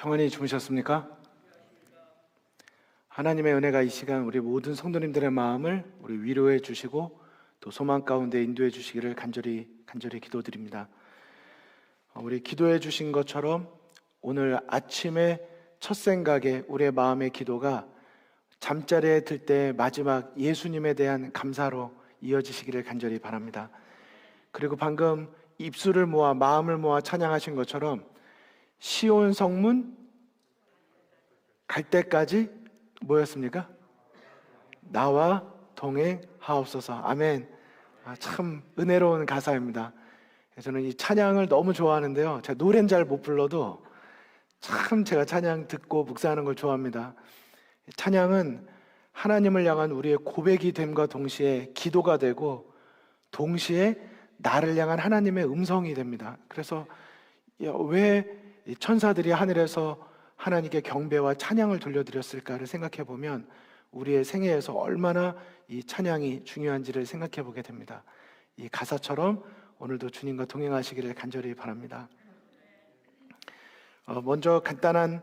평안히 주무셨습니까? 하나님의 은혜가 이 시간 우리 모든 성도님들의 마음을 우리 위로해 주시고 또 소망 가운데 인도해 주시기를 간절히 기도드립니다. 우리 기도해 주신 것처럼 오늘 아침에 첫 생각에 우리의 마음의 기도가 잠자리에 들 때 마지막 예수님에 대한 감사로 이어지시기를 간절히 바랍니다. 그리고 방금 입술을 모아 마음을 모아 찬양하신 것처럼 시온 성문 갈 때까지 뭐였습니까? 나와 동행하옵소서. 아멘. 참 은혜로운 가사입니다. 저는 이 찬양을 너무 좋아하는데요, 제가 노래는 잘 못 불러도 참 제가 찬양 듣고 묵상하는 걸 좋아합니다. 찬양은 하나님을 향한 우리의 고백이 됨과 동시에 기도가 되고 동시에 나를 향한 하나님의 음성이 됩니다. 그래서 왜 천사들이 하늘에서 하나님께 경배와 찬양을 돌려드렸을까를 생각해 보면 우리의 생애에서 얼마나 이 찬양이 중요한지를 생각해 보게 됩니다. 이 가사처럼 오늘도 주님과 동행하시기를 간절히 바랍니다. 먼저 간단한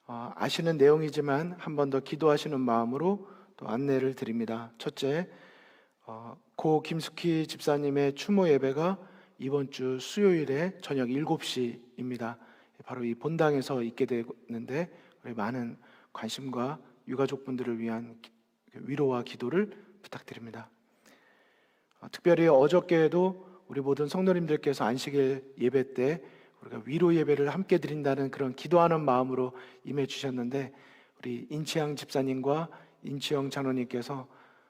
아시는 내용이지만 한 번 더 기도하시는 마음으로 또 안내를 드립니다. 첫째, 고 김숙희 집사님의 추모 예배가 이번 주 수요일에 저녁 7시입니다. 바로 이 본당에서 있게 되는데 우리 많은 관심과 유가족분들을 위한 위로와 기도를 부탁드립니다. 특별히 어저께에도 우리 모든 성도님들께서 안식일 예배 때 우리가 위로 예배를 함께 드린다는 그런 기도하는 마음으로 임해 주셨는데 우리 인치양 집사님과 인치영 장로님께서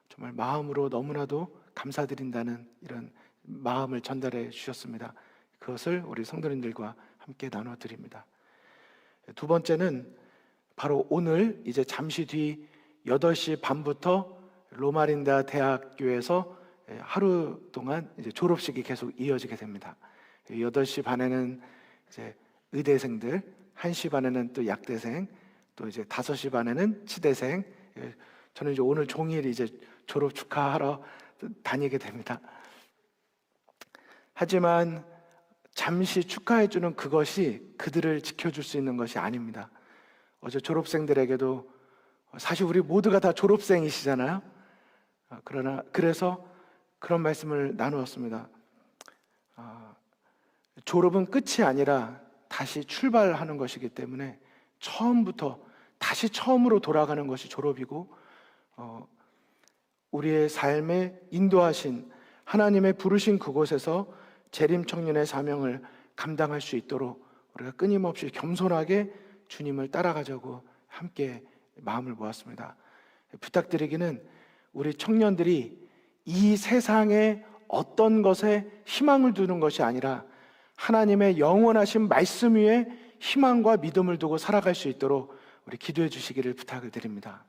정말 마음으로 너무나도 감사드린다는 이런 마음을 전달해 주셨습니다. 그것을 우리 성도님들과 함께 나눠드립니다. 두 번째는 바로 오늘 이제 잠시 뒤 8시 반부터 로마린다 대학교에서 하루 동안 이제 졸업식이 계속 이어지게 됩니다. 8시 반에는 이제 의대생들, 1시 반에는 또 약대생, 또 이제 5시 반에는 치대생. 저는 이제 오늘 종일 이제 졸업 축하하러 다니게 됩니다. 하지만 잠시 축하해주는 그것이 그들을 지켜줄 수 있는 것이 아닙니다. 어제 졸업생들에게도 사실 우리 모두가 다 졸업생이시잖아요. 그래서 그런 말씀을 나누었습니다. 졸업은 끝이 아니라 다시 출발하는 것이기 때문에 처음부터 다시 처음으로 돌아가는 것이 졸업이고, 우리의 삶에 인도하신 하나님의 부르신 그곳에서 재림 청년의 사명을 감당할 수 있도록 우리가 끊임없이 겸손하게 주님을 따라가자고 함께 마음을 모았습니다. 부탁드리기는 우리 청년들이 이 세상에 어떤 것에 희망을 두는 것이 아니라 하나님의 영원하신 말씀 위에 희망과 믿음을 두고 살아갈 수 있도록 우리 기도해 주시기를 부탁을 드립니다.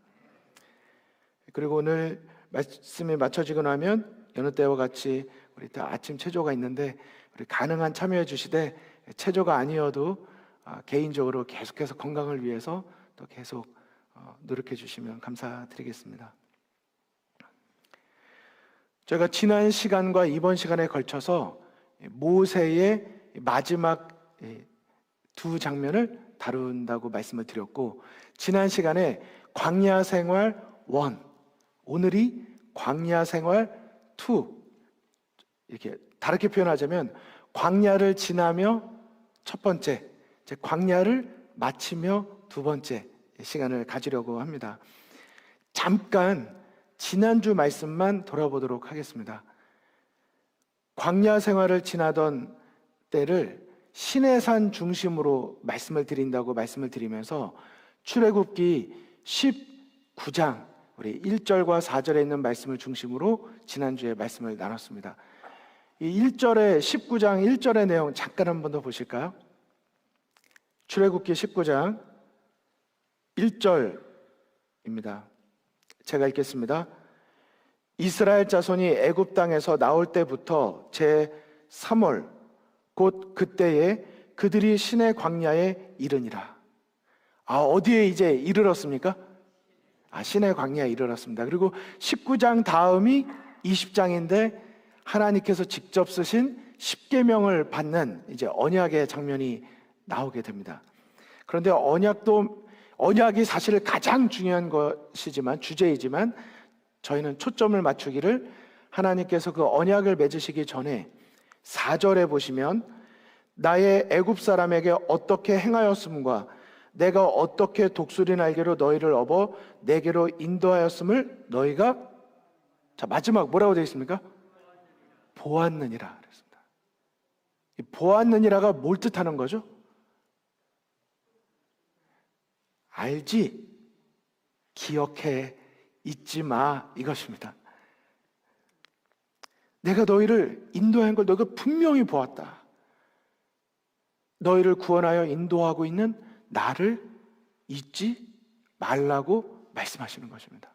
그리고 오늘 말씀이 마쳐지고 나면 여느 때와 같이 우리 또 아침 체조가 있는데 우리 가능한 참여해 주시되, 체조가 아니어도 개인적으로 계속해서 건강을 위해서 또 계속 노력해 주시면 감사드리겠습니다. 제가 지난 시간과 이번 시간에 걸쳐서 모세의 마지막 두 장면을 다룬다고 말씀을 드렸고, 지난 시간에 광야 생활 1, 오늘이 광야 생활 2, 이렇게 다르게 표현하자면 광야를 지나며 첫 번째, 이제 광야를 마치며 두 번째 시간을 가지려고 합니다. 잠깐 지난주 말씀만 돌아보도록 하겠습니다. 광야 생활을 지나던 때를 시내산 중심으로 말씀을 드린다고 말씀을 드리면서 출애굽기 19장 우리 1절과 4절에 있는 말씀을 중심으로 지난주에 말씀을 나눴습니다. 이 1절에 19장 1절의 내용 잠깐 한번 더 보실까요? 출애굽기 19장 1절입니다. 제가 읽겠습니다. 이스라엘 자손이 애굽 땅에서 나올 때부터 제 3월 곧 그때에 그들이 시내 광야에 이르니라. 어디에 이제 이르렀습니까? 시내 광야에 이르렀습니다. 그리고 19장 다음이 20장인데 하나님께서 직접 쓰신 십계명을 받는 이제 언약의 장면이 나오게 됩니다. 그런데 언약이 사실 가장 중요한 것이지만, 주제이지만, 저희는 초점을 맞추기를, 하나님께서 그 언약을 맺으시기 전에 4절에 보시면 나의 애굽 사람에게 어떻게 행하였음과 내가 어떻게 독수리 날개로 너희를 업어 내게로 인도하였음을 너희가, 자, 마지막 뭐라고 되어 있습니까? 보았느니라 그랬습니다. 이 보았느니라가 뭘 뜻하는 거죠? 알지, 기억해, 잊지 마, 이것입니다. 내가 너희를 인도한 걸 너희가 분명히 보았다. 너희를 구원하여 인도하고 있는 나를 잊지 말라고 말씀하시는 것입니다.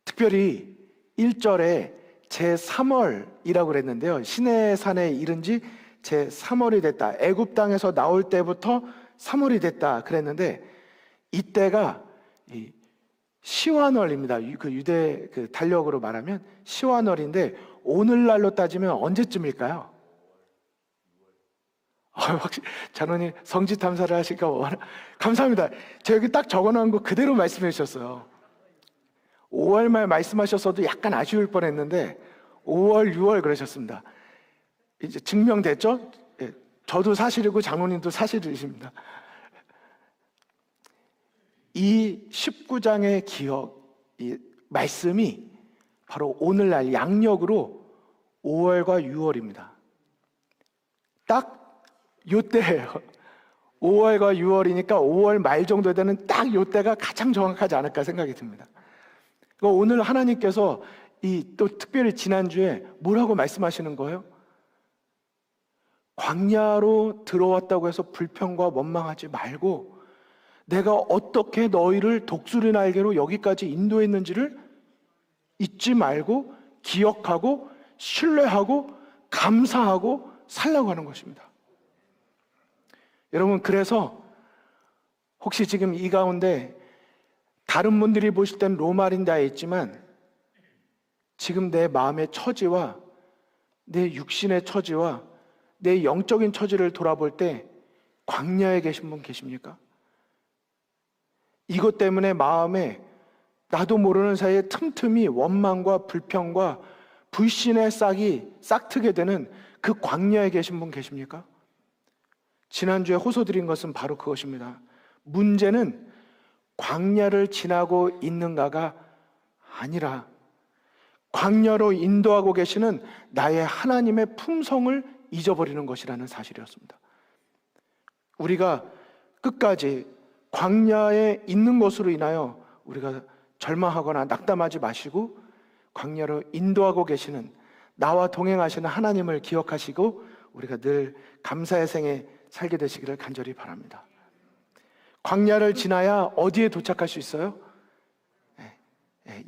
특별히 1절에 제3월이라고 그랬는데요, 시내산에 이른 지 제3월이 됐다, 애굽 땅에서 나올 때부터 3월이 됐다 그랬는데, 이때가 시완월입니다. 그 유대 그 달력으로 말하면 시완월인데, 오늘날로 따지면 언제쯤일까요? 확실히 장로님 성지 탐사를 하시니까 감사합니다. 제가 여기 딱 적어놓은 거 그대로 말씀해 주셨어요. 5월 말 말씀하셨어도 약간 아쉬울 뻔했는데 5월, 6월 그러셨습니다. 이제 증명됐죠? 예, 저도 사실이고 장로님도 사실이십니다. 이 19장의 이 말씀이 바로 오늘날 양력으로 5월과 6월입니다. 딱 요때예요. 5월과 6월이니까 5월 말 정도 되는 딱 요때가 가장 정확하지 않을까 생각이 듭니다. 오늘 하나님께서 또 특별히 지난주에 뭐라고 말씀하시는 거예요? 광야로 들어왔다고 해서 불평과 원망하지 말고 내가 어떻게 너희를 독수리 날개로 여기까지 인도했는지를 잊지 말고 기억하고 신뢰하고 감사하고 살라고 하는 것입니다. 여러분, 그래서 혹시 지금 이 가운데 다른 분들이 보실 땐 로마린다에 있지만 지금 내 마음의 처지와 내 육신의 처지와 내 영적인 처지를 돌아볼 때 광야에 계신 분 계십니까? 이것 때문에 마음에 나도 모르는 사이에 틈틈이 원망과 불평과 불신의 싹이 싹트게 되는 그 광야에 계신 분 계십니까? 지난주에 호소드린 것은 바로 그것입니다. 문제는 광야를 지나고 있는가가 아니라 광야로 인도하고 계시는 나의 하나님의 품성을 잊어버리는 것이라는 사실이었습니다. 우리가 끝까지 광야에 있는 것으로 인하여 우리가 절망하거나 낙담하지 마시고 광야로 인도하고 계시는 나와 동행하시는 하나님을 기억하시고 우리가 늘 감사의 생에 살게 되시기를 간절히 바랍니다. 광야를 지나야 어디에 도착할 수 있어요?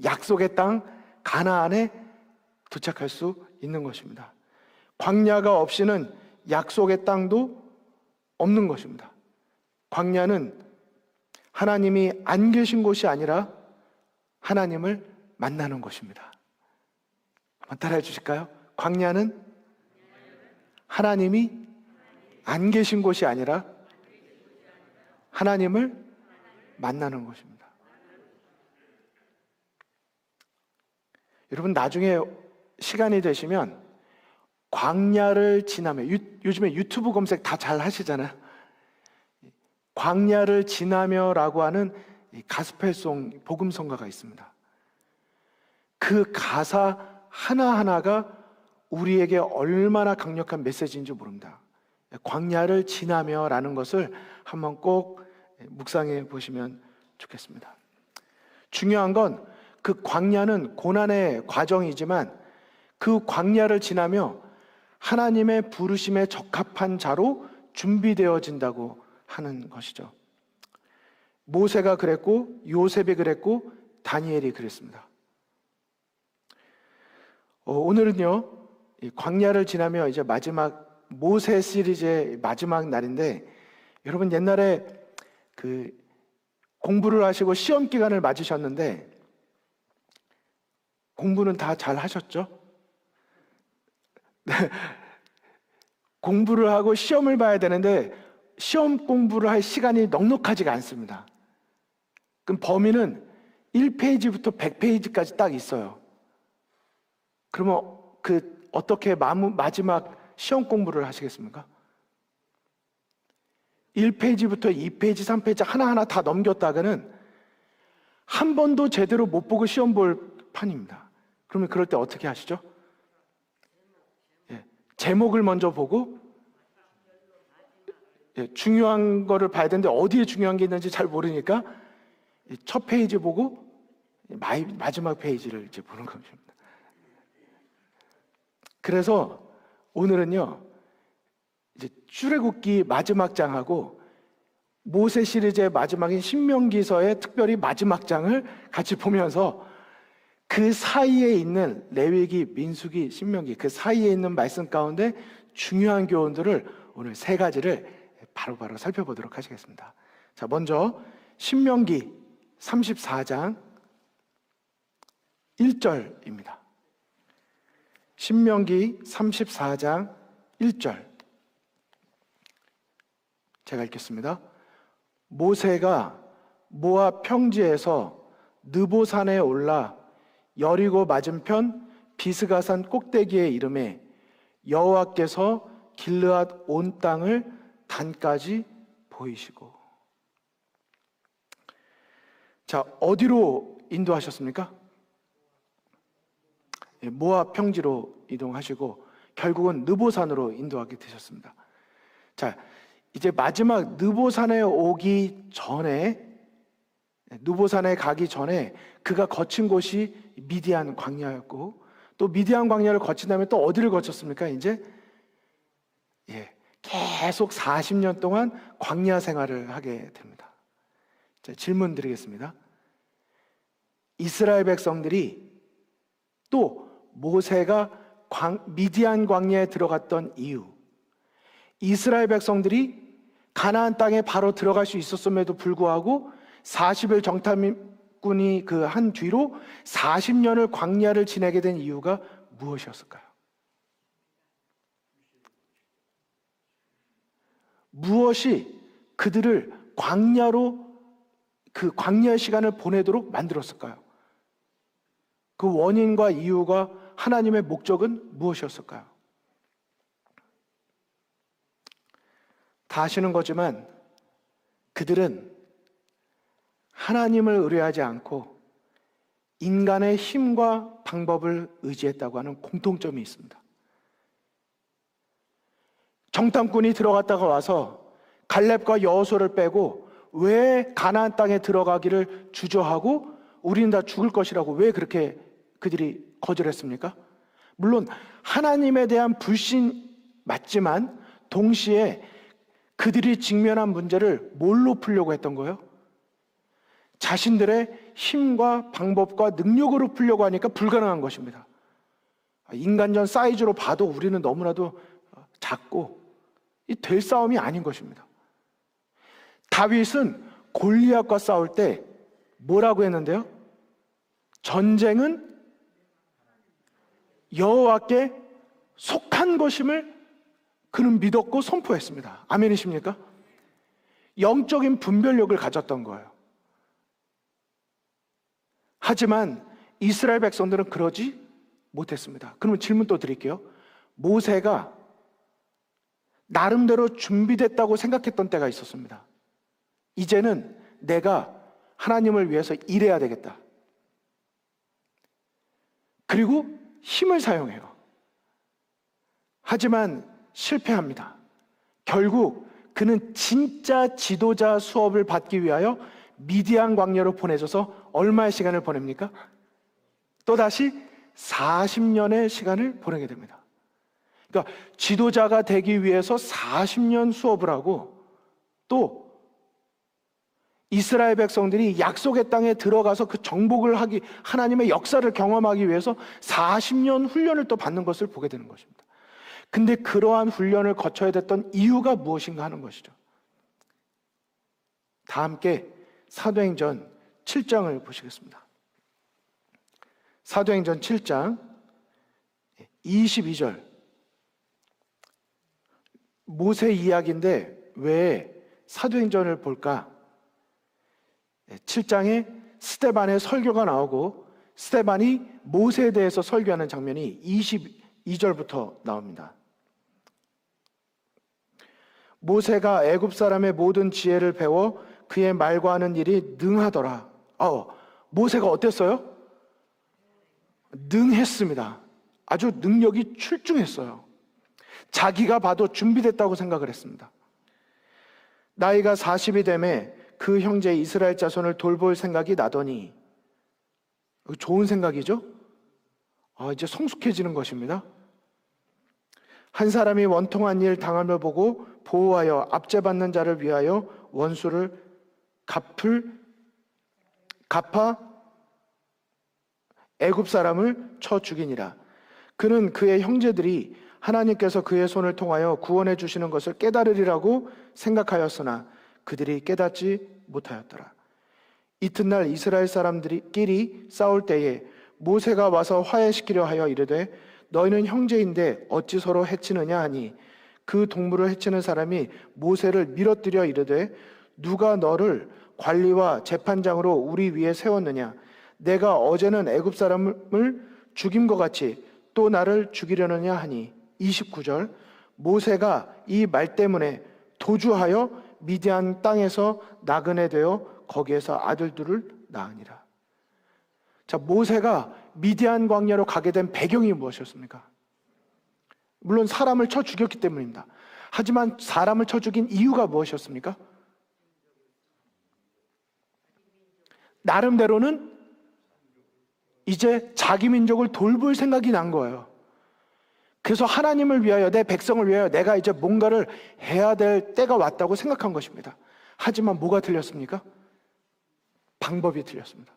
약속의 땅 가나안에 도착할 수 있는 것입니다. 광야가 없이는 약속의 땅도 없는 것입니다. 광야는 하나님이 안 계신 곳이 아니라 하나님을 만나는 곳입니다. 한번 따라해 주실까요? 광야는 하나님이 안 계신 곳이 아니라 하나님을 만나는 곳입니다. 여러분, 나중에 시간이 되시면 광야를 지나며, 요즘에 유튜브 검색 다 잘 하시잖아요. 광야를 지나며라고 하는 가스펠송 복음성가가 있습니다. 그 가사 하나하나가 우리에게 얼마나 강력한 메시지인지 모릅니다. 광야를 지나며라는 것을 한번 꼭 묵상해 보시면 좋겠습니다. 중요한 건 그 광야는 고난의 과정이지만 그 광야를 지나며 하나님의 부르심에 적합한 자로 준비되어진다고 하는 것이죠. 모세가 그랬고 요셉이 그랬고 다니엘이 그랬습니다. 오늘은요, 이 광야를 지나며 이제 마지막 모세 시리즈의 마지막 날인데, 여러분 옛날에 그 공부를 하시고 시험 기간을 맞으셨는데 공부는 다 잘 하셨죠? 공부를 하고 시험을 봐야 되는데 시험 공부를 할 시간이 넉넉하지가 않습니다. 그럼 범위는 1페이지부터 100페이지까지 딱 있어요. 그러면 어떻게 마지막 시험 공부를 하시겠습니까? 1페이지부터 2페이지, 3페이지 하나하나 다 넘겼다가는 한 번도 제대로 못 보고 시험 볼 판입니다. 그러면 그럴 때 어떻게 하시죠? 제목을 먼저 보고 중요한 거를 봐야 되는데 어디에 중요한 게 있는지 잘 모르니까 첫 페이지 보고 마지막 페이지를 이제 보는 겁니다. 그래서 오늘은요, 이제 출애굽기 마지막 장하고 모세 시리즈의 마지막인 신명기서의 특별히 마지막 장을 같이 보면서 그 사이에 있는 레위기, 민수기, 신명기 그 사이에 있는 말씀 가운데 중요한 교훈들을 오늘 세 가지를 바로바로 살펴보도록 하시겠습니다. 자, 먼저 신명기 34장 1절입니다. 신명기 34장 1절 제가 읽겠습니다. 모세가 모압 평지에서 느보산에 올라 여리고 맞은편 비스가산 꼭대기에 이르매 여호와께서 길르앗 온 땅을 단까지 보이시고. 자, 어디로 인도하셨습니까? 모압 평지로 이동하시고 결국은 느보산으로 인도하게 되셨습니다. 자, 이제 마지막 느보산에 가기 전에 그가 거친 곳이 미디안 광야였고, 또 미디안 광야를 거친 다음에 또 어디를 거쳤습니까? 이제 계속 40년 동안 광야 생활을 하게 됩니다. 자, 질문 드리겠습니다. 이스라엘 백성들이 또 모세가 미디안 광야에 들어갔던 이유, 이스라엘 백성들이 가나안 땅에 바로 들어갈 수 있었음에도 불구하고 40일 정탐꾼이 그 한 뒤로 40년을 광야를 지내게 된 이유가 무엇이었을까요? 무엇이 그들을 그 광야의 시간을 보내도록 만들었을까요? 그 원인과 이유가 하나님의 목적은 무엇이었을까요? 다 아시는 거지만 그들은 하나님을 의뢰하지 않고 인간의 힘과 방법을 의지했다고 하는 공통점이 있습니다. 정탐꾼이 들어갔다가 와서 갈렙과 여호수아를 빼고 왜 가나안 땅에 들어가기를 주저하고 우리는 다 죽을 것이라고 왜 그렇게 그들이 거절했습니까? 물론 하나님에 대한 불신 맞지만 동시에 그들이 직면한 문제를 뭘로 풀려고 했던 거예요? 자신들의 힘과 방법과 능력으로 풀려고 하니까 불가능한 것입니다. 인간전 사이즈로 봐도 우리는 너무나도 작고 될 싸움이 아닌 것입니다. 다윗은 골리앗과 싸울 때 뭐라고 했는데요? 전쟁은 여호와께 속한 것임을 그는 믿었고 선포했습니다. 아멘이십니까? 영적인 분별력을 가졌던 거예요. 하지만 이스라엘 백성들은 그러지 못했습니다. 그러면 질문 또 드릴게요. 모세가 나름대로 준비됐다고 생각했던 때가 있었습니다. 이제는 내가 하나님을 위해서 일해야 되겠다. 그리고 힘을 사용해요. 하지만 실패합니다. 결국 그는 진짜 지도자 수업을 받기 위하여 미디안 광야로 보내져서 얼마의 시간을 보냅니까? 또다시 40년의 시간을 보내게 됩니다. 그러니까 지도자가 되기 위해서 40년 수업을 하고 또 이스라엘 백성들이 약속의 땅에 들어가서 그 정복을 하기, 하나님의 역사를 경험하기 위해서 40년 훈련을 또 받는 것을 보게 되는 것입니다. 근데 그러한 훈련을 거쳐야 됐던 이유가 무엇인가 하는 것이죠. 다 함께 사도행전 7장을 보시겠습니다. 사도행전 7장 22절 모세 이야기인데 왜 사도행전을 볼까? 7장에 스데반의 설교가 나오고 스데반이 모세에 대해서 설교하는 장면이 22절부터 나옵니다. 모세가 애굽 사람의 모든 지혜를 배워 그의 말과 하는 일이 능하더라. 모세가 어땠어요? 능했습니다. 아주 능력이 출중했어요. 자기가 봐도 준비됐다고 생각을 했습니다. 나이가 40이 되매 그 형제 이스라엘 자손을 돌볼 생각이 나더니, 좋은 생각이죠? 이제 성숙해지는 것입니다. 한 사람이 원통한 일 당함을 보고 보호하여 압제받는 자를 위하여 원수를 갚아 애굽 사람을 쳐 죽이니라. 그는 그의 형제들이 하나님께서 그의 손을 통하여 구원해 주시는 것을 깨달으리라고 생각하였으나 그들이 깨닫지 못하였더라. 이튿날 이스라엘 사람들끼리 싸울 때에 모세가 와서 화해시키려 하여 이르되 너희는 형제인데 어찌 서로 해치느냐 하니 그 동물을 해치는 사람이 모세를 밀어뜨려 이르되 누가 너를 관리와 재판장으로 우리 위에 세웠느냐? 내가 어제는 애굽 사람을 죽임과 같이 또 나를 죽이려느냐 하니 29절 모세가 이 말 때문에 도주하여 미디안 땅에서 나그네 되어 거기에서 아들들을 낳으니라. 자, 모세가 미디안 광야로 가게 된 배경이 무엇이었습니까? 물론 사람을 쳐 죽였기 때문입니다. 하지만 사람을 쳐 죽인 이유가 무엇이었습니까? 나름대로는 이제 자기 민족을 돌볼 생각이 난 거예요. 그래서 하나님을 위하여, 내 백성을 위하여 내가 이제 뭔가를 해야 될 때가 왔다고 생각한 것입니다. 하지만 뭐가 틀렸습니까? 방법이 틀렸습니다.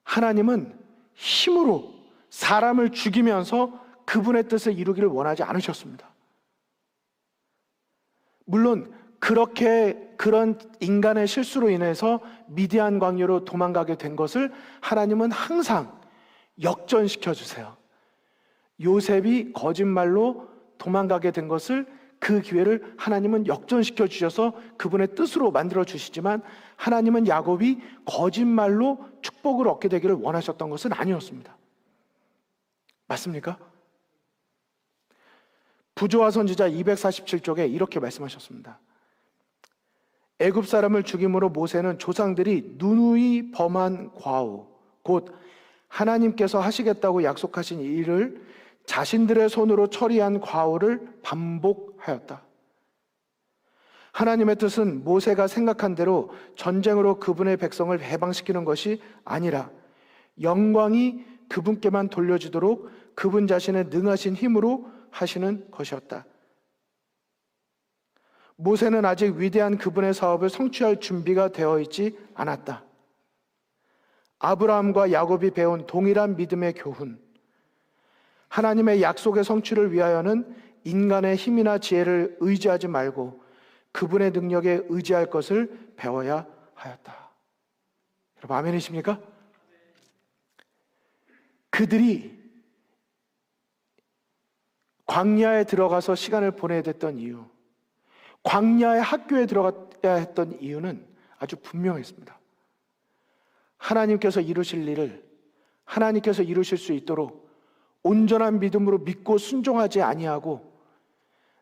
하나님은 힘으로 사람을 죽이면서 그분의 뜻을 이루기를 원하지 않으셨습니다. 물론 그런 인간의 실수로 인해서 미디안 광야로 도망가게 된 것을 하나님은 항상 역전시켜 주세요. 요셉이 거짓말로 도망가게 된 것을, 그 기회를 하나님은 역전시켜 주셔서 그분의 뜻으로 만들어 주시지만 하나님은 야곱이 거짓말로 축복을 얻게 되기를 원하셨던 것은 아니었습니다. 맞습니까? 부조와 선지자 247쪽에 이렇게 말씀하셨습니다. 애굽 사람을 죽임으로 모세는 조상들이 누누이 범한 과오, 곧 하나님께서 하시겠다고 약속하신 일을 자신들의 손으로 처리한 과오를 반복하였다. 하나님의 뜻은 모세가 생각한 대로 전쟁으로 그분의 백성을 해방시키는 것이 아니라 영광이 그분께만 돌려지도록 그분 자신의 능하신 힘으로 하시는 것이었다. 모세는 아직 위대한 그분의 사업을 성취할 준비가 되어 있지 않았다. 아브라함과 야곱이 배운 동일한 믿음의 교훈, 하나님의 약속의 성취를 위하여는 인간의 힘이나 지혜를 의지하지 말고 그분의 능력에 의지할 것을 배워야 하였다. 여러분 아멘이십니까? 그들이 광야에 들어가서 시간을 보내야 됐던 이유, 광야의 학교에 들어가야 했던 이유는 아주 분명했습니다. 하나님께서 이루실 일을 하나님께서 이루실 수 있도록 온전한 믿음으로 믿고 순종하지 아니하고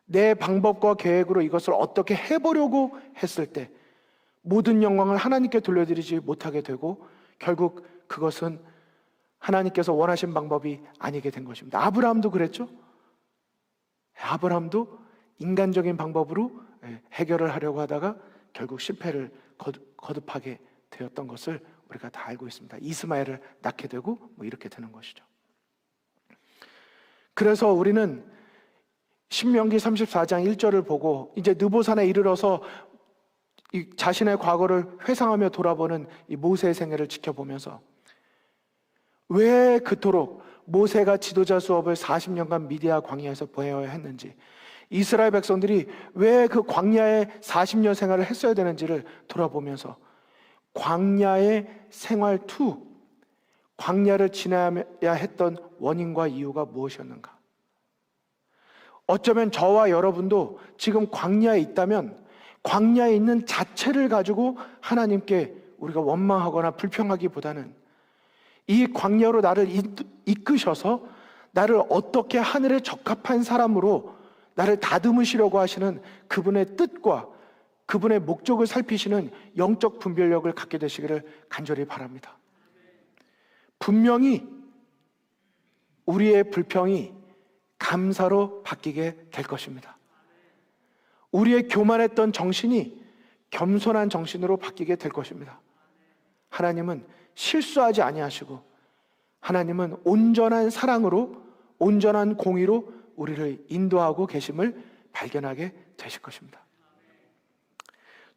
내 방법과 계획으로 이것을 어떻게 해보려고 했을 때 모든 영광을 하나님께 돌려드리지 못하게 되고 결국 그것은 하나님께서 원하신 방법이 아니게 된 것입니다. 아브라함도 그랬죠? 아브라함도 인간적인 방법으로 해결을 하려고 하다가 결국 실패를 거듭하게 되었던 것을 우리가 다 알고 있습니다. 이스마엘을 낳게 되고 이렇게 되는 것이죠. 그래서 우리는 신명기 34장 1절을 보고 이제 느보산에 이르러서 이 자신의 과거를 회상하며 돌아보는 이 모세의 생애를 지켜보면서 왜 그토록 모세가 지도자 수업을 40년간 미디아 광야에서 보내야 했는지, 이스라엘 백성들이 왜 그 광야에 40년 생활을 했어야 되는지를 돌아보면서 광야의 생활 투, 광야를 지나야 했던 원인과 이유가 무엇이었는가? 어쩌면 저와 여러분도 지금 광야에 있다면 광야에 있는 자체를 가지고 하나님께 우리가 원망하거나 불평하기보다는 이 광야로 나를 이끄셔서 나를 어떻게 하늘에 적합한 사람으로 나를 다듬으시려고 하시는 그분의 뜻과 그분의 목적을 살피시는 영적 분별력을 갖게 되시기를 간절히 바랍니다. 분명히 우리의 불평이 감사로 바뀌게 될 것입니다. 우리의 교만했던 정신이 겸손한 정신으로 바뀌게 될 것입니다. 하나님은 실수하지 아니하시고 하나님은 온전한 사랑으로 온전한 공의로 우리를 인도하고 계심을 발견하게 되실 것입니다.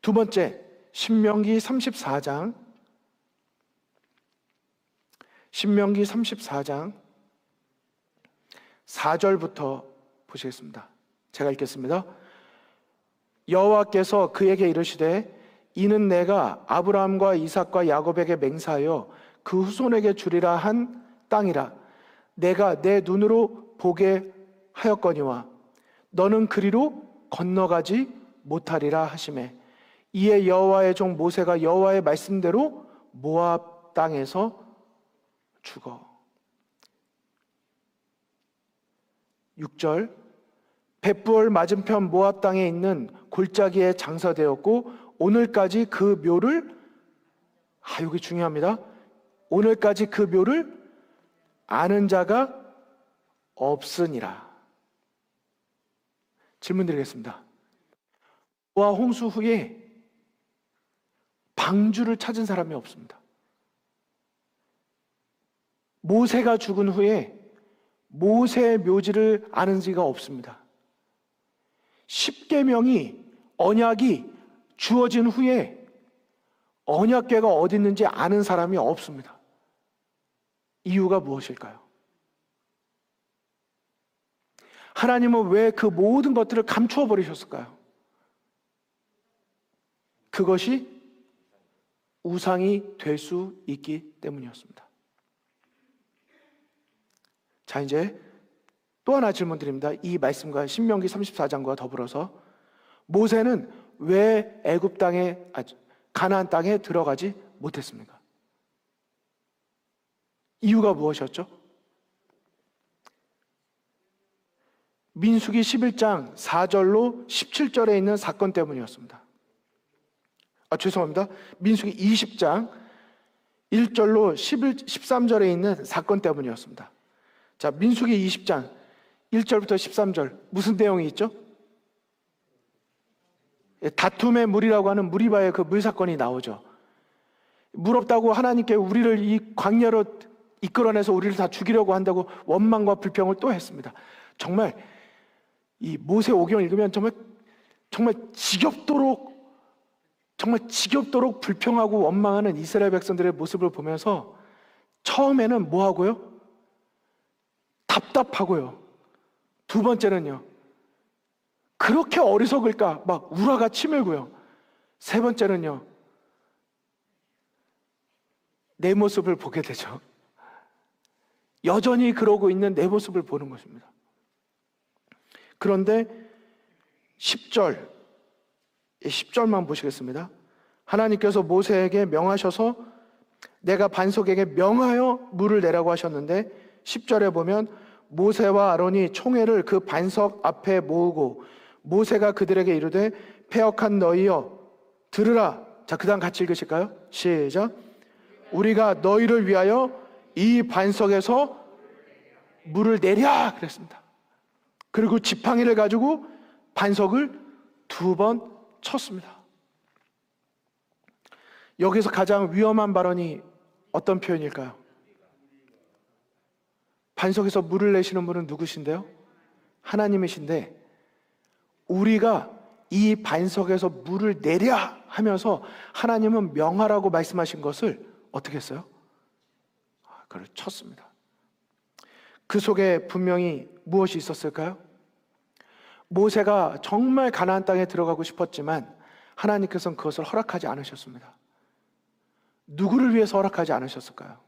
두 번째, 신명기 34장 4절부터 보시겠습니다. 제가 읽겠습니다. 여호와께서 그에게 이르시되 이는 내가 아브라함과 이삭과 야곱에게 맹세하여 그 후손에게 주리라 한 땅이라. 내가 내 눈으로 보게 하였거니와 너는 그리로 건너가지 못하리라 하시매 이에 여호와의 종 모세가 여호와의 말씀대로 모압 땅에서 죽어. 6절 벳부얼 맞은편 모압 땅에 있는 골짜기에 장사되었고 오늘까지 그 묘를 여기 중요합니다. 오늘까지 그 묘를 아는 자가 없으니라. 질문 드리겠습니다. 노아 홍수 후에 방주를 찾은 사람이 없습니다. 모세가 죽은 후에 모세의 묘지를 아는 자가 없습니다. 십계명이 언약이 주어진 후에 언약궤가 어디 있는지 아는 사람이 없습니다. 이유가 무엇일까요? 하나님은 왜 그 모든 것들을 감추어 버리셨을까요? 그것이 우상이 될 수 있기 때문이었습니다. 자, 이제 또 하나 질문 드립니다. 이 말씀과 신명기 34장과 더불어서 모세는 왜 애굽 땅에 가나안 땅에 들어가지 못했습니까? 이유가 무엇이었죠? 민수기 11장 4절로 17절에 있는 사건 때문이었습니다. 죄송합니다. 민수기 20장 1절로 13절에 있는 사건 때문이었습니다. 자, 민수기 20장 1절부터 13절 무슨 내용이 있죠? 다툼의 물이라고 하는 무리바의 그 물 사건이 나오죠. 물 없다고 하나님께 우리를 이 광야로 이끌어내서 우리를 다 죽이려고 한다고 원망과 불평을 또 했습니다. 정말 이 모세 오경을 읽으면 정말 지겹도록 불평하고 원망하는 이스라엘 백성들의 모습을 보면서 처음에는 뭐 하고요? 답답하고요. 두 번째는요, 그렇게 어리석을까 막 우라가 치밀고요. 세 번째는요, 내 모습을 보게 되죠. 여전히 그러고 있는 내 모습을 보는 것입니다. 그런데 10절만 보시겠습니다. 하나님께서 모세에게 명하셔서 내가 반석에게 명하여 물을 내라고 하셨는데 10절에 보면 모세와 아론이 총회를 그 반석 앞에 모으고 모세가 그들에게 이르되 패역한 너희여 들으라. 자, 그 다음 같이 읽으실까요? 시작. 우리가 너희를 위하여 이 반석에서 물을 내랴 그랬습니다. 그리고 지팡이를 가지고 반석을 2번 쳤습니다. 여기서 가장 위험한 발언이 어떤 표현일까요? 반석에서 물을 내시는 분은 누구신데요? 하나님이신데 우리가 이 반석에서 물을 내랴 하면서 하나님은 명하라고 말씀하신 것을 어떻게 했어요? 그걸 쳤습니다. 그 속에 분명히 무엇이 있었을까요? 모세가 정말 가나안 땅에 들어가고 싶었지만 하나님께서는 그것을 허락하지 않으셨습니다. 누구를 위해서 허락하지 않으셨을까요?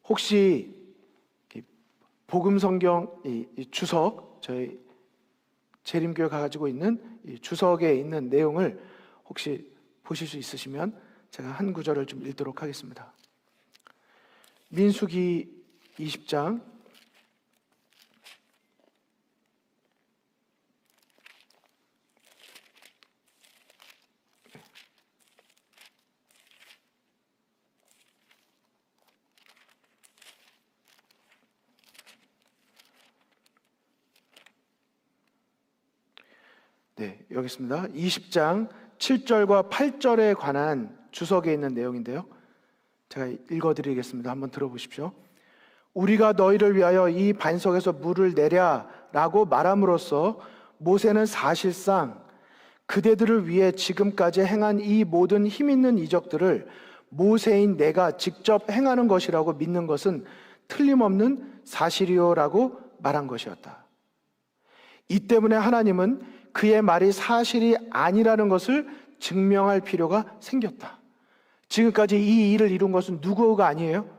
혹시 복음 성경 이 주석, 저희 재림교회가 가지고 있는 이 주석에 있는 내용을 혹시 보실 수 있으시면 제가 한 구절을 좀 읽도록 하겠습니다. 민수기 20장 여기 있습니다. 20장 7절과 8절에 관한 주석에 있는 내용인데요, 제가 읽어드리겠습니다. 한번 들어보십시오. 우리가 너희를 위하여 이 반석에서 물을 내랴라고 말함으로써 모세는 사실상 그대들을 위해 지금까지 행한 이 모든 힘 있는 이적들을 모세인 내가 직접 행하는 것이라고 믿는 것은 틀림없는 사실이요라고 말한 것이었다. 이 때문에 하나님은 그의 말이 사실이 아니라는 것을 증명할 필요가 생겼다. 지금까지 이 일을 이룬 것은 누구가 아니에요?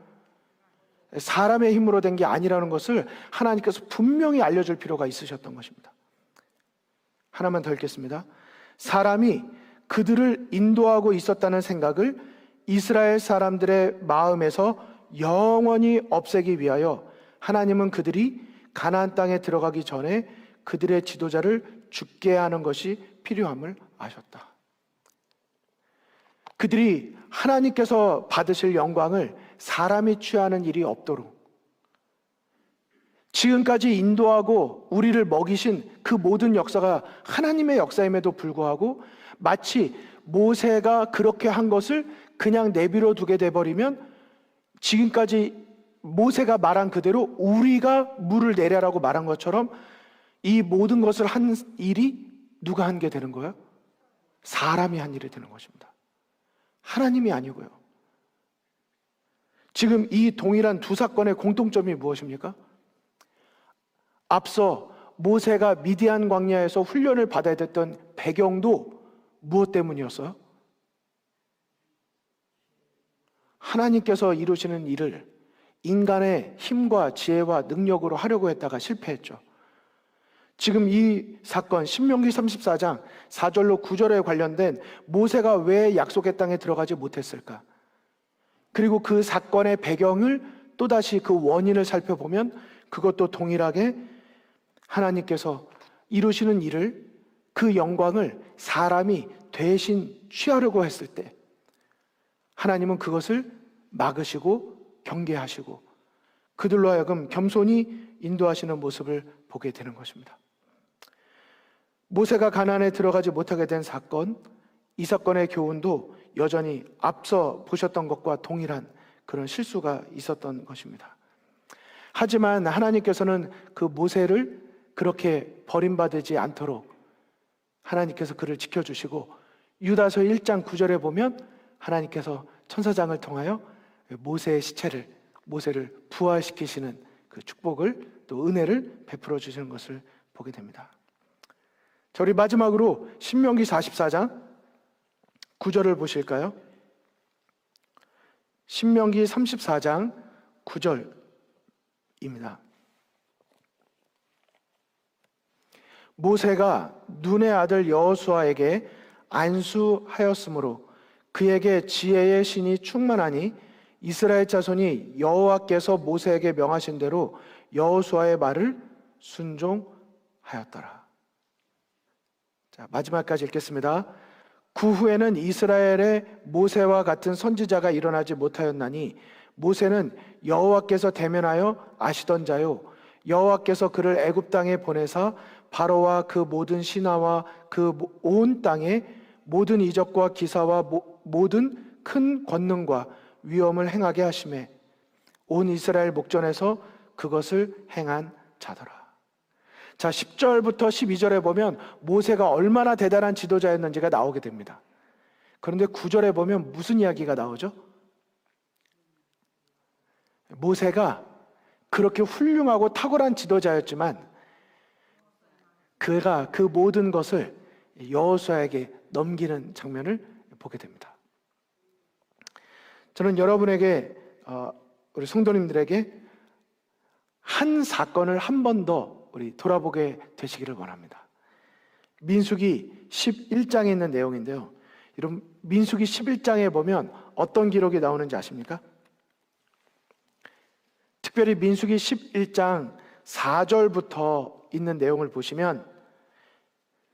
사람의 힘으로 된 게 아니라는 것을 하나님께서 분명히 알려줄 필요가 있으셨던 것입니다. 하나만 더 읽겠습니다. 사람이 그들을 인도하고 있었다는 생각을 이스라엘 사람들의 마음에서 영원히 없애기 위하여 하나님은 그들이 가나안 땅에 들어가기 전에 그들의 지도자를 죽게 하는 것이 필요함을 아셨다. 그들이 하나님께서 받으실 영광을 사람이 취하는 일이 없도록, 지금까지 인도하고 우리를 먹이신 그 모든 역사가 하나님의 역사임에도 불구하고 마치 모세가 그렇게 한 것을 그냥 내버려 두게 돼버리면 지금까지 모세가 말한 그대로 우리가 물을 내려라고 말한 것처럼 이 모든 것을 한 일이 누가 한 게 되는 거예요? 사람이 한 일이 되는 것입니다. 하나님이 아니고요. 지금 이 동일한 두 사건의 공통점이 무엇입니까? 앞서 모세가 미디안 광야에서 훈련을 받아야 됐던 배경도 무엇 때문이었어요? 하나님께서 이루시는 일을 인간의 힘과 지혜와 능력으로 하려고 했다가 실패했죠. 지금 이 사건 신명기 34장 4절로 9절에 관련된 모세가 왜 약속의 땅에 들어가지 못했을까? 그리고 그 사건의 배경을 또다시 그 원인을 살펴보면 그것도 동일하게 하나님께서 이루시는 일을, 그 영광을 사람이 대신 취하려고 했을 때 하나님은 그것을 막으시고 경계하시고 그들로 하여금 겸손히 인도하시는 모습을 보게 되는 것입니다. 모세가 가나안에 들어가지 못하게 된 사건, 이 사건의 교훈도 여전히 앞서 보셨던 것과 동일한 그런 실수가 있었던 것입니다. 하지만 하나님께서는 그 모세를 그렇게 버림받지 않도록 하나님께서 그를 지켜주시고 유다서 1장 9절에 보면 하나님께서 천사장을 통하여 모세의 시체를, 모세를 부활시키시는 그 축복을, 또 은혜를 베풀어 주시는 것을 보게 됩니다. 자, 우리 마지막으로 신명기 44장 9절을 보실까요? 신명기 34장 9절입니다. 모세가 눈의 아들 여호수아에게 안수하였으므로 그에게 지혜의 신이 충만하니 이스라엘 자손이 여호와께서 모세에게 명하신 대로 여호수아의 말을 순종하였더라. 자, 마지막까지 읽겠습니다. 그 후에는 이스라엘의 모세와 같은 선지자가 일어나지 못하였나니 모세는 여호와께서 대면하여 아시던 자요 여호와께서 그를 애굽 땅에 보내사 바로와 그 모든 신하와 그 온 땅에 모든 이적과 기사와 모든 큰 권능과 위엄을 행하게 하심에 온 이스라엘 목전에서 그것을 행한 자더라. 자, 10절부터 12절에 보면 모세가 얼마나 대단한 지도자였는지가 나오게 됩니다. 그런데 9절에 보면 무슨 이야기가 나오죠? 모세가 그렇게 훌륭하고 탁월한 지도자였지만 그가 그 모든 것을 여호수아에게 넘기는 장면을 보게 됩니다. 저는 여러분에게, 우리 성도님들에게 한 사건을 한 번 더 우리 돌아보게 되시기를 원합니다. 민수기 11장에 있는 내용인데요. 이런 민수기 11장에 보면 어떤 기록이 나오는지 아십니까? 특별히 민수기 11장 4절부터 있는 내용을 보시면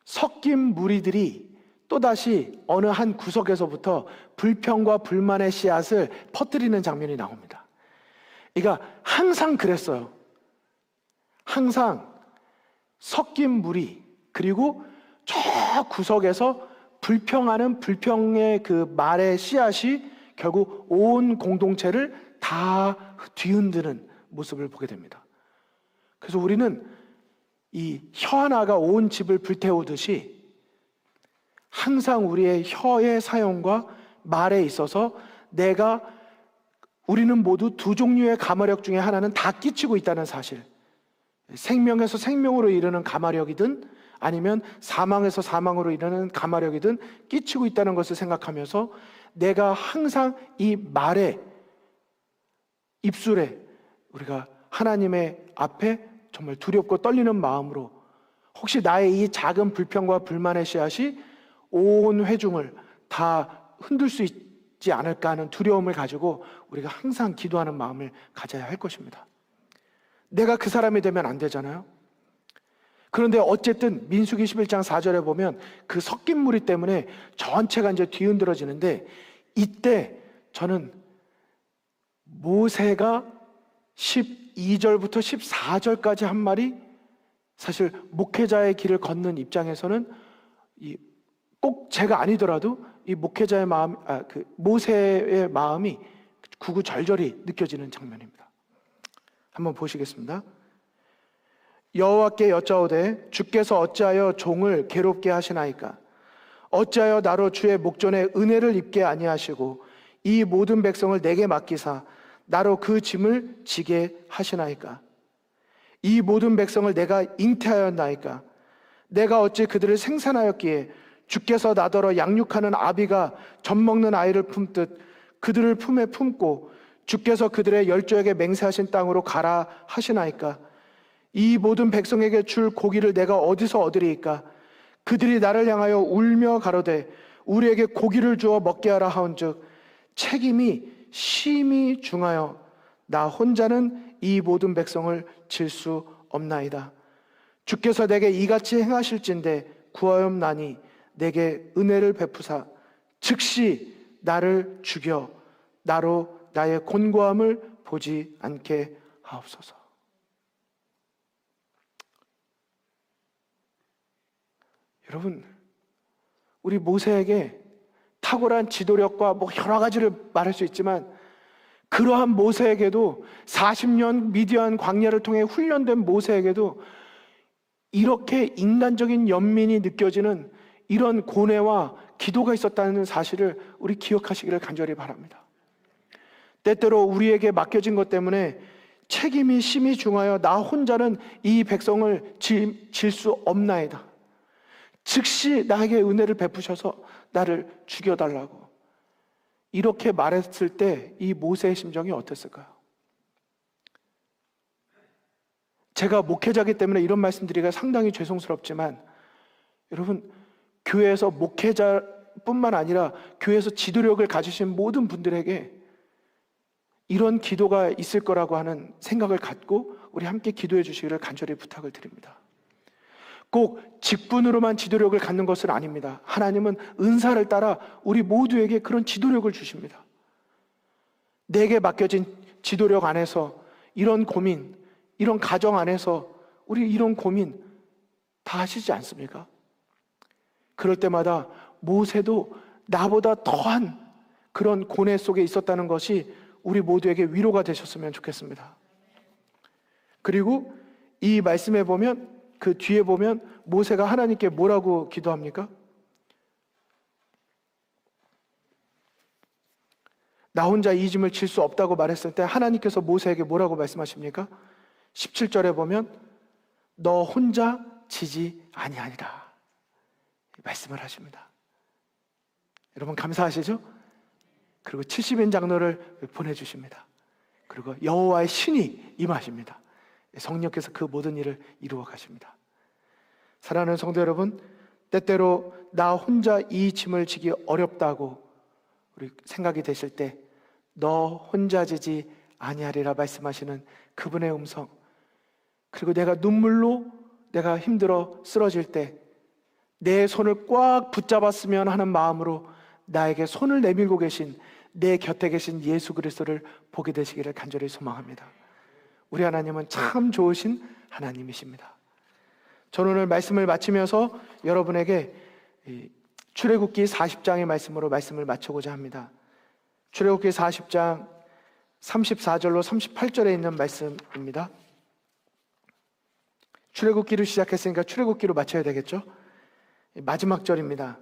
섞인 무리들이 또다시 어느 한 구석에서부터 불평과 불만의 씨앗을 퍼뜨리는 장면이 나옵니다. 그러니까 항상 그랬어요. 항상 섞인 무리, 그리고 저 구석에서 불평하는 불평의 그 말의 씨앗이 결국 온 공동체를 다 뒤흔드는 모습을 보게 됩니다. 그래서 우리는 이 혀 하나가 온 집을 불태우듯이 항상 우리의 혀의 사용과 말에 있어서 우리는 모두 두 종류의 가마력 중에 하나는 다 끼치고 있다는 사실, 생명에서 생명으로 이르는 가마력이든 아니면 사망에서 사망으로 이르는 가마력이든 끼치고 있다는 것을 생각하면서 내가 항상 이 말에, 입술에 우리가 하나님의 앞에 정말 두렵고 떨리는 마음으로 혹시 나의 이 작은 불평과 불만의 씨앗이 온 회중을 다 흔들 수 있지 않을까 하는 두려움을 가지고 우리가 항상 기도하는 마음을 가져야 할 것입니다. 내가 그 사람이 되면 안 되잖아요. 그런데 어쨌든 민수기 11장 4절에 보면 그 섞인 무리 때문에 전체가 이제 뒤흔들어지는데, 이때 저는 모세가 12절부터 14절까지 한 말이 사실 목회자의 길을 걷는 입장에서는 꼭 제가 아니더라도 이 목회자의 마음, 모세의 마음이 구구절절히 느껴지는 장면입니다. 한번 보시겠습니다. 여호와께 여짜오되 주께서 어찌하여 종을 괴롭게 하시나이까? 어찌하여 나로 주의 목전에 은혜를 입게 아니하시고 이 모든 백성을 내게 맡기사 나로 그 짐을 지게 하시나이까? 이 모든 백성을 내가 잉태하였나이까? 내가 어찌 그들을 생산하였기에 주께서 나더러 양육하는 아비가 젖 먹는 아이를 품듯 그들을 품에 품고 주께서 그들의 열조에게 맹세하신 땅으로 가라 하시나이까? 이 모든 백성에게 줄 고기를 내가 어디서 얻으리이까? 그들이 나를 향하여 울며 가로되 우리에게 고기를 주어 먹게 하라 하온즉 책임이 심히 중하여 나 혼자는 이 모든 백성을 질 수 없나이다. 주께서 내게 이같이 행하실진대 구하옵나니 내게 은혜를 베푸사 즉시 나를 죽여 나로 나의 곤고함을 보지 않게 하옵소서. 여러분, 우리 모세에게 탁월한 지도력과 여러 가지를 말할 수 있지만 그러한 모세에게도 40년 미디안 광야를 통해 훈련된 모세에게도 이렇게 인간적인 연민이 느껴지는 이런 고뇌와 기도가 있었다는 사실을 우리 기억하시기를 간절히 바랍니다. 때때로 우리에게 맡겨진 것 때문에 책임이 심히 중하여 나 혼자는 이 백성을 질 수 없나이다. 즉시 나에게 은혜를 베푸셔서 나를 죽여달라고 이렇게 말했을 때 이 모세의 심정이 어땠을까요? 제가 목회자이기 때문에 이런 말씀드리기가 상당히 죄송스럽지만 여러분, 교회에서 목회자뿐만 아니라 교회에서 지도력을 가지신 모든 분들에게 이런 기도가 있을 거라고 하는 생각을 갖고 우리 함께 기도해 주시기를 간절히 부탁을 드립니다. 꼭 직분으로만 지도력을 갖는 것은 아닙니다. 하나님은 은사를 따라 우리 모두에게 그런 지도력을 주십니다. 내게 맡겨진 지도력 안에서 이런 고민, 이런 가정 안에서 우리 이런 고민 다 하시지 않습니까? 그럴 때마다 모세도 나보다 더한 그런 고뇌 속에 있었다는 것이 우리 모두에게 위로가 되셨으면 좋겠습니다. 그리고 이 말씀에 보면, 그 뒤에 보면 모세가 하나님께 뭐라고 기도합니까? 나 혼자 이 짐을 질 수 없다고 말했을 때 하나님께서 모세에게 뭐라고 말씀하십니까? 17절에 보면 너 혼자 지지 아니하리라 말씀을 하십니다. 여러분 감사하시죠? 그리고 70인 장로를 보내주십니다. 그리고 여호와의 신이 임하십니다. 성령께서 그 모든 일을 이루어 가십니다. 사랑하는 성도 여러분, 때때로 나 혼자 이 짐을 지기 어렵다고 우리 생각이 되실 때 너 혼자 지지 아니하리라 말씀하시는 그분의 음성, 그리고 내가 눈물로 내가 힘들어 쓰러질 때 내 손을 꽉 붙잡았으면 하는 마음으로 나에게 손을 내밀고 계신 내 곁에 계신 예수 그리스도를 보게 되시기를 간절히 소망합니다. 우리 하나님은 참 좋으신 하나님이십니다. 저는 오늘 말씀을 마치면서 여러분에게 출애굽기 40장의 말씀으로 말씀을 마치고자 합니다. 출애굽기 40장 34절로 38절에 있는 말씀입니다. 출애굽기로 시작했으니까 출애굽기로 마쳐야 되겠죠? 마지막 절입니다.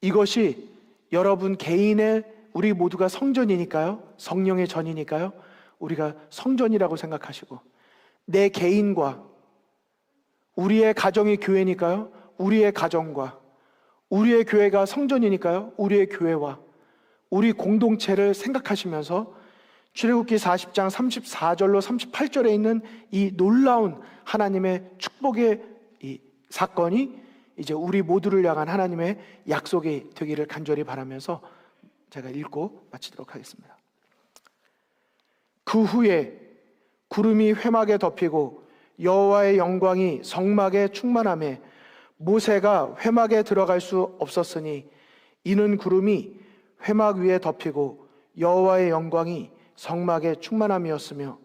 이것이 여러분 개인의, 우리 모두가 성전이니까요, 성령의 전이니까요, 우리가 성전이라고 생각하시고, 내 개인과 우리의 가정이 교회니까요, 우리의 가정과 우리의 교회가 성전이니까요, 우리의 교회와 우리 공동체를 생각하시면서 출애굽기 40장 34절로 38절에 있는 이 놀라운 하나님의 축복의 이 사건이 이제 우리 모두를 향한 하나님의 약속이 되기를 간절히 바라면서 제가 읽고 마치도록 하겠습니다. 그 후에 구름이 회막에 덮이고 여호와의 영광이 성막에 충만하며 모세가 회막에 들어갈 수 없었으니 이는 구름이 회막 위에 덮이고 여호와의 영광이 성막에 충만함이었으며,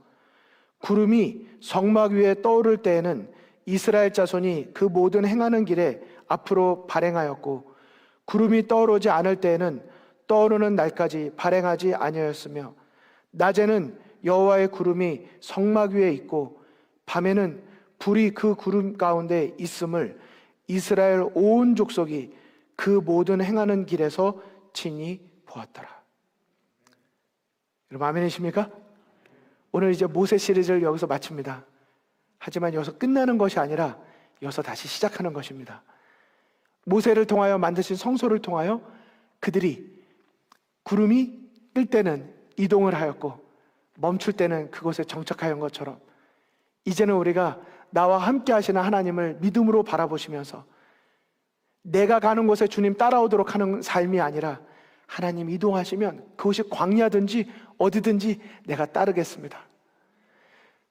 구름이 성막 위에 떠오를 때에는 이스라엘 자손이 그 모든 행하는 길에 앞으로 발행하였고, 구름이 떠오르지 않을 때에는 떠오르는 날까지 발행하지 아니하였으며, 낮에는 여호와의 구름이 성막 위에 있고 밤에는 불이 그 구름 가운데 있음을 이스라엘 온 족속이 그 모든 행하는 길에서 친히 보았더라. 여러분 아멘이십니까? 오늘 이제 모세 시리즈를 여기서 마칩니다. 하지만 여기서 끝나는 것이 아니라 여기서 다시 시작하는 것입니다. 모세를 통하여 만드신 성소를 통하여 그들이 구름이 뜰 때는 이동을 하였고 멈출 때는 그곳에 정착하였던 것처럼, 이제는 우리가 나와 함께 하시는 하나님을 믿음으로 바라보시면서 내가 가는 곳에 주님 따라오도록 하는 삶이 아니라, 하나님 이동하시면 그곳이 광야든지 어디든지 내가 따르겠습니다.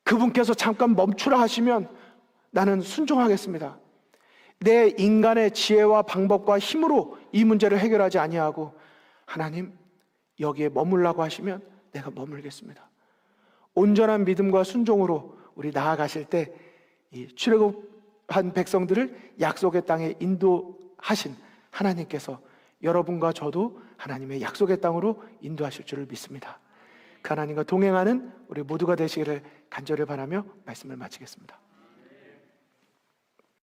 그분께서 잠깐 멈추라 하시면 나는 순종하겠습니다. 내 인간의 지혜와 방법과 힘으로 이 문제를 해결하지 아니하고, 하나님 여기에 머물라고 하시면 내가 머물겠습니다. 온전한 믿음과 순종으로 우리 나아가실 때 이 출애굽한 백성들을 약속의 땅에 인도하신 하나님께서 여러분과 저도 하나님의 약속의 땅으로 인도하실 줄을 믿습니다. 그 하나님과 동행하는 우리 모두가 되시기를 간절히 바라며 말씀을 마치겠습니다.